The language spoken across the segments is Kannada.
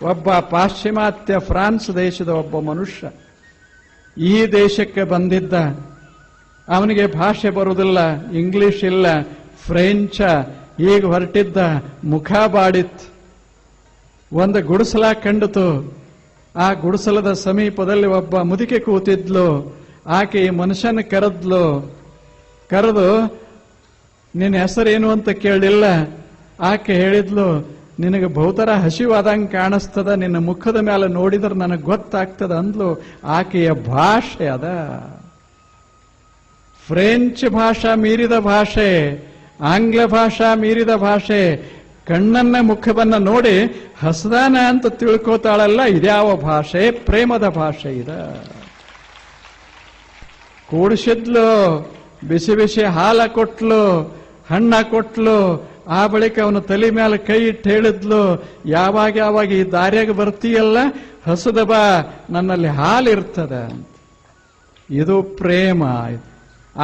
ಒಬ್ಬ ಪಾಶ್ಚಿಮಾತ್ಯ ಫ್ರಾನ್ಸ್ ದೇಶದ ಒಬ್ಬ ಮನುಷ್ಯ ಈ ದೇಶಕ್ಕೆ ಬಂದಿದ್ದ. ಅವನಿಗೆ ಭಾಷೆ ಬರುವುದಿಲ್ಲ, ಇಂಗ್ಲಿಷ್ ಇಲ್ಲ, ಫ್ರೆಂಚ. ಈಗ ಹೊರಟಿದ್ದ, ಮುಖ ಬಾಡಿತ್. ಒಂದು ಗುಡಿಸಲ ಕಂಡಿತು. ಆ ಗುಡಿಸಲದ ಸಮೀಪದಲ್ಲಿ ಒಬ್ಬ ಮುದುಕೆ ಕೂತಿದ್ಲು. ಆಕೆ ಈ ಮನುಷ್ಯನ ಕರೆದು ನಿನ್ನ ಹೆಸರೇನು ಅಂತ ಕೇಳಿಲ್ಲ. ಆಕೆ ಹೇಳಿದ್ಲು, ನಿನಗೆ ಬಹುತರ ಹಸಿವಾದಂಗೆ ಕಾಣಿಸ್ತದ, ನಿನ್ನ ಮುಖದ ಮೇಲೆ ನೋಡಿದ್ರೆ ನನಗೆ ಗೊತ್ತಾಗ್ತದ ಅಂದ್ಲು. ಆಕೆಯ ಭಾಷೆ ಅದ ಫ್ರೆಂಚ್ ಭಾಷಾ ಮೀರಿದ ಭಾಷೆ, ಆಂಗ್ಲ ಭಾಷಾ ಮೀರಿದ ಭಾಷೆ. ಕಣ್ಣನ್ನ ಮುಖವನ್ನ ನೋಡಿ ಹಸದಾನ ಅಂತ ತಿಳ್ಕೋತಾಳಲ್ಲ, ಇದ್ಯಾವ ಭಾಷೆ? ಪ್ರೇಮದ ಭಾಷೆ ಇದ. ಕೂಡಿಸಿದ್ಲು, ಬಿಸಿ ಬಿಸಿ ಹಾಲ ಕೊಟ್ಲು, ಹಣ್ಣ ಕೊಟ್ಲು. ಆ ಬಳಿಕ ಅವನ ತಲೆ ಮೇಲೆ ಕೈ ಇಟ್ಟು ಹೇಳಿದ್ಲು, ಯಾವಾಗ ಈ ದಾರ್ಯಾಗ ಬರ್ತೀಯಲ್ಲ, ಹಸದ ಬಾ, ನನ್ನಲ್ಲಿ ಹಾಲಿರ್ತದ ಅಂತ. ಇದು ಪ್ರೇಮ.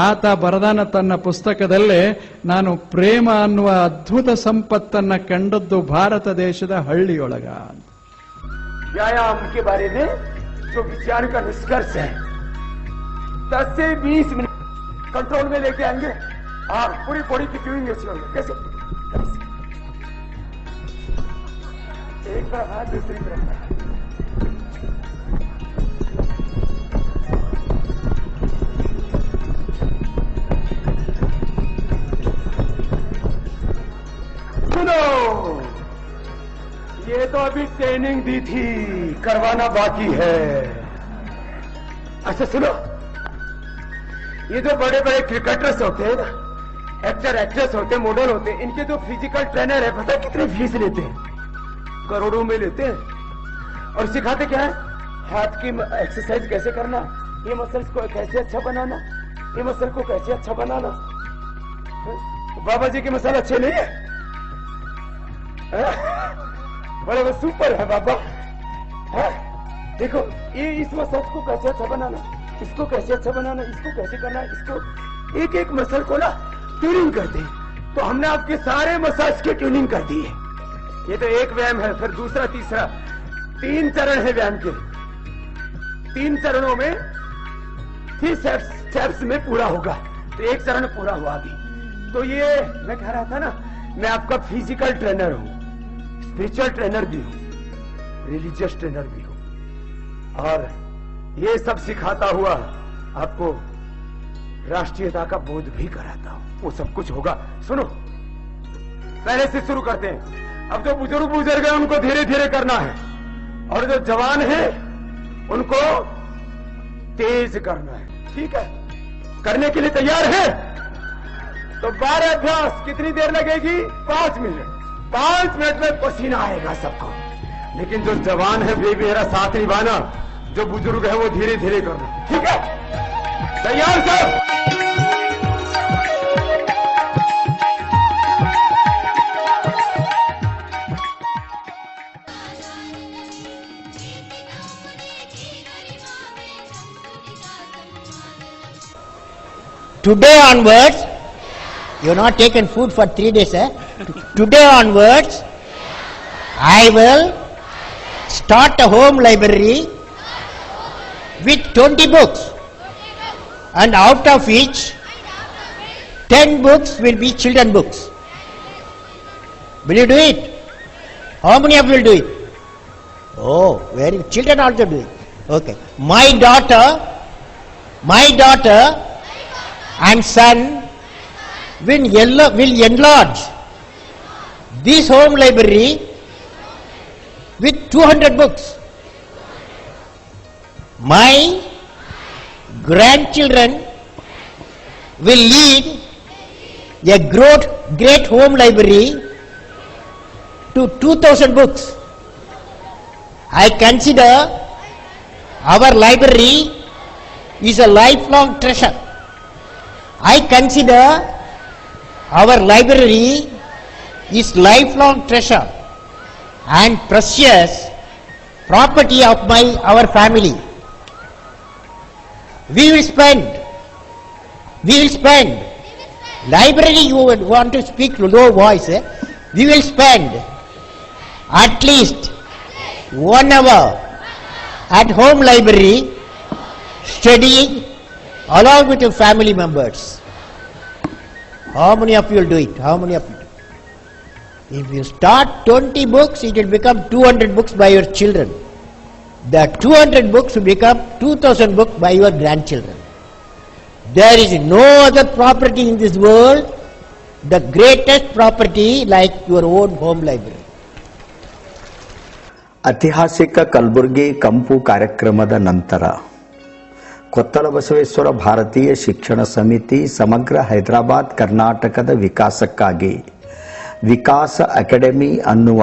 ಆತ ಬರದಾನ ತನ್ನ ಪುಸ್ತಕದಲ್ಲೇ, ನಾನು ಪ್ರೇಮ ಅನ್ನುವ ಅದ್ಭುತ ಸಂಪತ್ತನ್ನ ಕಂಡದ್ದು ಭಾರತ ದೇಶದ ಹಳ್ಳಿಯೊಳಗ. व्यायाम के बारे में जो विचार का निष्कर्ष है 10 से 20 मिनट कंट्रोल में लेके आएंगे और पूरी बॉडी की ट्यूनिंग अच्छी होगी. कैसे? एक तरफ हाथ, दूसरी तरफ हाथ. सुनो, ये तो अभी ट्रेनिंग दी थी, करवाना बाकी है. अच्छा सुनो, ये जो बड़े बड़े क्रिकेटर्स होते हैं ना, एक्टर एक्ट्रेस होते हैं, मॉडल होते हैं, इनके जो फिजिकल ट्रेनर है, पता है कितने फीस लेते हैं? करोड़ों में लेते हैं. और सिखाते क्या है? हाथ की एक्सरसाइज कैसे करना, ये मसल्स को कैसे अच्छा बनाना, ये मसल को कैसे अच्छा बनाना. बाबा जी के मसल अच्छे नहीं है? बड़े वो सुपर है बाबा. देखो, ये इस मसल को कैसे अच्छा बनाना, इसको कैसे अच्छा बनाना, इसको कैसे करना, इसको एक एक मसल को ना ट्यूनिंग करते हैं. तो हमने आपके सारे मसाज की ट्यूनिंग कर दी है. ये तो एक व्यायाम है, फिर दूसरा, तीसरा, 3 चरण है व्यायाम के. 3 चरणों में 3 स्टेप्स में पूरा होगा. तो एक चरण पूरा हुआ अभी. तो ये मैं कह रहा था ना, मैं आपका फिजिकल ट्रेनर हूं, स्पिरिचुअल ट्रेनर भी हूं, रिलीजियस ट्रेनर भी हूं, और ये सब सिखाता हुआ आपको राष्ट्रीयता का बोध भी कराता हूं. वो सब कुछ होगा. सुनो, पहले से शुरू करते हैं. अब जो बुजुर्ग है उनको धीरे धीरे करना है, और जो जवान है उनको तेज करना है. ठीक है? करने के लिए तैयार है? तो 12 अभ्यास. कितनी देर लगेगी? 5 मिनट. 5 मिनट में पसीना आएगा सबको. लेकिन जो जवान है वे मेरा साथ निभाना, जो बुजुर्ग है वो धीरे धीरे करना. ठीक है? तैयार सब? Today onwards, you have not taken food for 3 days. Today onwards, I will start a home library with 20 books, and out of which 10 books will be children books. Will you do it? How many of you will do it? Oh, very good. Children also do it. Okay. My daughter and son will enlarge this home library with 200 books. My grandchildren will lead a great home library to 2000 books. I consider our library is a lifelong treasure. I consider our library is lifelong treasure and precious property of our family. We will spend. Library, you would want to speak low voice. We will spend at least 1 hour at home library studying along with your family members. How many of you will do it? How many of you? If you start 20 books, it will become 200 books by your children. The 200 books will become 2000 books by your grandchildren. There is no other property in this world, the greatest property like your own home library. ಐತಿಹಾಸಿಕ ಕಲಬುರಗಿ ಕಂಪು ಕಾರ್ಯಕ್ರಮದ ನಂತರ ಕೊತ್ತಲ ಬಸವೇಶ್ವರ ಭಾರತೀಯ ಶಿಕ್ಷಣ ಸಮಿತಿ ಸಮಗ್ರ ಹೈದರಾಬಾದ್ ಕರ್ನಾಟಕದ ವಿಕಾಸಕ್ಕಾಗಿ ವಿಕಾಸ ಅಕಾಡೆಮಿ ಅನ್ನುವ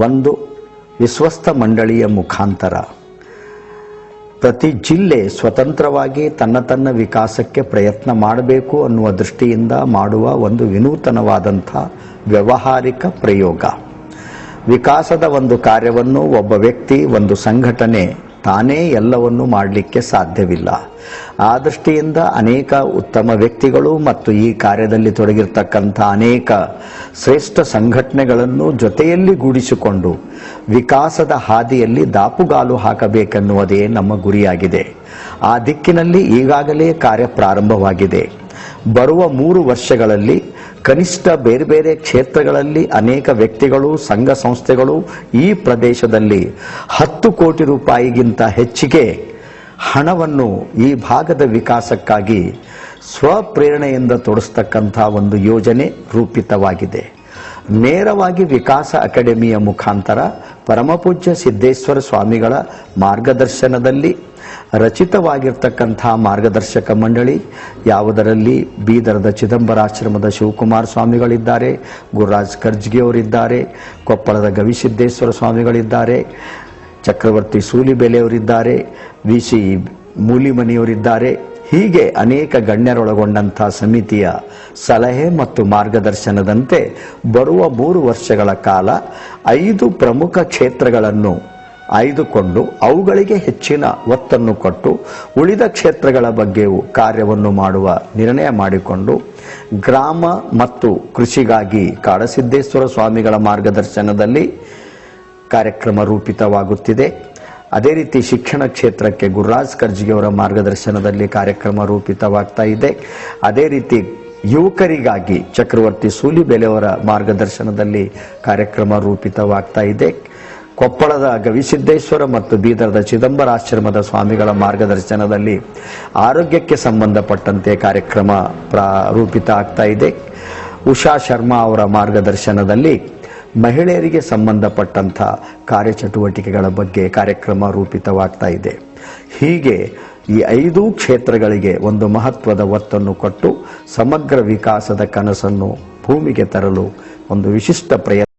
ಒಂದು ವಿಶ್ವಸ್ತ ಮಂಡಳಿಯ ಮುಖಾಂತರ ಪ್ರತಿ ಜಿಲ್ಲೆ ಸ್ವತಂತ್ರವಾಗಿ ತನ್ನ ವಿಕಾಸಕ್ಕೆ ಪ್ರಯತ್ನ ಮಾಡಬೇಕು ಅನ್ನುವ ದೃಷ್ಟಿಯಿಂದ ಮಾಡುವ ಒಂದು ವಿನೂತನವಾದಂಥ ವ್ಯಾವಹಾರಿಕ ಪ್ರಯೋಗ. ವಿಕಾಸದ ಒಂದು ಕಾರ್ಯವನ್ನು ಒಬ್ಬ ವ್ಯಕ್ತಿ, ಒಂದು ಸಂಘಟನೆ ತಾನೇ ಎಲ್ಲವನ್ನೂ ಮಾಡಲಿಕ್ಕೆ ಸಾಧ್ಯವಿಲ್ಲ. ಆ ದೃಷ್ಟಿಯಿಂದ ಅನೇಕ ಉತ್ತಮ ವ್ಯಕ್ತಿಗಳು ಮತ್ತು ಈ ಕಾರ್ಯದಲ್ಲಿ ತೊಡಗಿರ್ತಕ್ಕಂಥ ಅನೇಕ ಶ್ರೇಷ್ಠ ಸಂಘಟನೆಗಳನ್ನು ಜೊತೆಯಲ್ಲಿ ಗೂಡಿಸಿಕೊಂಡು ವಿಕಾಸದ ಹಾದಿಯಲ್ಲಿ ದಾಪುಗಾಲು ಹಾಕಬೇಕೆನ್ನುವುದೇ ನಮ್ಮ ಗುರಿಯಾಗಿದೆ. ಆ ದಿಕ್ಕಿನಲ್ಲಿ ಈಗಾಗಲೇ ಕಾರ್ಯ ಪ್ರಾರಂಭವಾಗಿದೆ. ಬರುವ 3 ವರ್ಷಗಳಲ್ಲಿ ಕನಿಷ್ಠ ಬೇರೆ ಬೇರೆ ಕ್ಷೇತ್ರಗಳಲ್ಲಿ ಅನೇಕ ವ್ಯಕ್ತಿಗಳು, ಸಂಘ ಸಂಸ್ಥೆಗಳು ಈ ಪ್ರದೇಶದಲ್ಲಿ 10 ಕೋಟಿ ರೂಪಾಯಿಗಿಂತ ಹೆಚ್ಚಿಗೆ ಹಣವನ್ನು ಈ ಭಾಗದ ವಿಕಾಸಕ್ಕಾಗಿ ಸ್ವಪ್ರೇರಣೆಯಿಂದ ತೊಡಸ್ತಕ್ಕಂಥ ಒಂದು ಯೋಜನೆ ರೂಪಿತವಾಗಿದೆ. ನೇರವಾಗಿ ವಿಕಾಸ ಅಕಾಡೆಮಿಯ ಮುಖಾಂತರ ಪರಮಪೂಜ್ಯ ಸಿದ್ದೇಶ್ವರ ಸ್ವಾಮಿಗಳ ಮಾರ್ಗದರ್ಶನದಲ್ಲಿ ರಚಿತವಾಗಿರ್ತಕ್ಕಂಥ ಮಾರ್ಗದರ್ಶಕ ಮಂಡಳಿ, ಯಾವುದರಲ್ಲಿ ಬೀದರದ ಚಿದಂಬರಾಶ್ರಮದ ಶಿವಕುಮಾರ ಸ್ವಾಮಿಗಳಿದ್ದಾರೆ, ಗುರುರಾಜ್ ಕರ್ಜ್ಗಿ ಅವರಿದ್ದಾರೆ, ಕೊಪ್ಪಳದ ಗವಿಸಿದ್ದೇಶ್ವರ ಸ್ವಾಮಿಗಳಿದ್ದಾರೆ, ಚಕ್ರವರ್ತಿ ಸೂಲಿಬೆಲೆಯವರಿದ್ದಾರೆ, ವಿ.ಸಿ. ಮೂಲಿಮನಿಯವರಿದ್ದಾರೆ. ಹೀಗೆ ಅನೇಕ ಗಣ್ಯರೊಳಗೊಂಡಂಥ ಸಮಿತಿಯ ಸಲಹೆ ಮತ್ತು ಮಾರ್ಗದರ್ಶನದಂತೆ ಬರುವ 3 ವರ್ಷಗಳ ಕಾಲ 5 ಪ್ರಮುಖ ಕ್ಷೇತ್ರಗಳನ್ನು ಆಯ್ದುಕೊಂಡು ಅವುಗಳಿಗೆ ಹೆಚ್ಚಿನ ಒತ್ತನ್ನು ಕೊಟ್ಟು ಉಳಿದ ಕ್ಷೇತ್ರಗಳ ಬಗ್ಗೆಯೂ ಕಾರ್ಯವನ್ನು ಮಾಡುವ ನಿರ್ಣಯ ಮಾಡಿಕೊಂಡು ಗ್ರಾಮ ಮತ್ತು ಕೃಷಿಗಾಗಿ ಕಾಡಸಿದ್ದೇಶ್ವರ ಸ್ವಾಮಿಗಳ ಮಾರ್ಗದರ್ಶನದಲ್ಲಿ ಕಾರ್ಯಕ್ರಮ ರೂಪಿತವಾಗುತ್ತಿದೆ. ಅದೇ ರೀತಿ ಶಿಕ್ಷಣ ಕ್ಷೇತ್ರಕ್ಕೆ ಗುರುರಾಜ್ ಕರ್ಜ್ಗಿ ಅವರ ಮಾರ್ಗದರ್ಶನದಲ್ಲಿ ಕಾರ್ಯಕ್ರಮ ರೂಪಿತವಾಗ್ತಾ ಇದೆ. ಅದೇ ರೀತಿ ಯುವಕರಿಗಾಗಿ ಚಕ್ರವರ್ತಿ ಸೂಲಿಬೆಲೆಯವರ ಮಾರ್ಗದರ್ಶನದಲ್ಲಿ ಕಾರ್ಯಕ್ರಮ ರೂಪಿತವಾಗ್ತಾ ಇದೆ. ಕೊಪ್ಪಳದ ಗವಿಸಿದ್ದೇಶ್ವರ ಮತ್ತು ಬೀದರದ ಚಿದಂಬರಾಶ್ರಮದ ಸ್ವಾಮಿಗಳ ಮಾರ್ಗದರ್ಶನದಲ್ಲಿ ಆರೋಗ್ಯಕ್ಕೆ ಸಂಬಂಧಪಟ್ಟಂತೆ ಕಾರ್ಯಕ್ರಮ ರೂಪಿತ ಆಗ್ತಾ ಇದೆ. ಉಷಾ ಶರ್ಮಾ ಅವರ ಮಾರ್ಗದರ್ಶನದಲ್ಲಿ ಮಹಿಳೆಯರಿಗೆ ಸಂಬಂಧಪಟ್ಟಂಥ ಕಾರ್ಯಚಟುವಟಿಕೆಗಳ ಬಗ್ಗೆ ಕಾರ್ಯಕ್ರಮ ರೂಪಿತವಾಗ್ತಾ ಇದೆ. ಹೀಗೆ ಈ 5 ಕ್ಷೇತ್ರಗಳಿಗೆ ಒಂದು ಮಹತ್ವದ ಒತ್ತನ್ನು ಕೊಟ್ಟು ಸಮಗ್ರ ವಿಕಾಸದ ಕನಸನ್ನು ಭೂಮಿಗೆ ತರಲು ಒಂದು ವಿಶಿಷ್ಟ ಪ್ರಯತ್ನ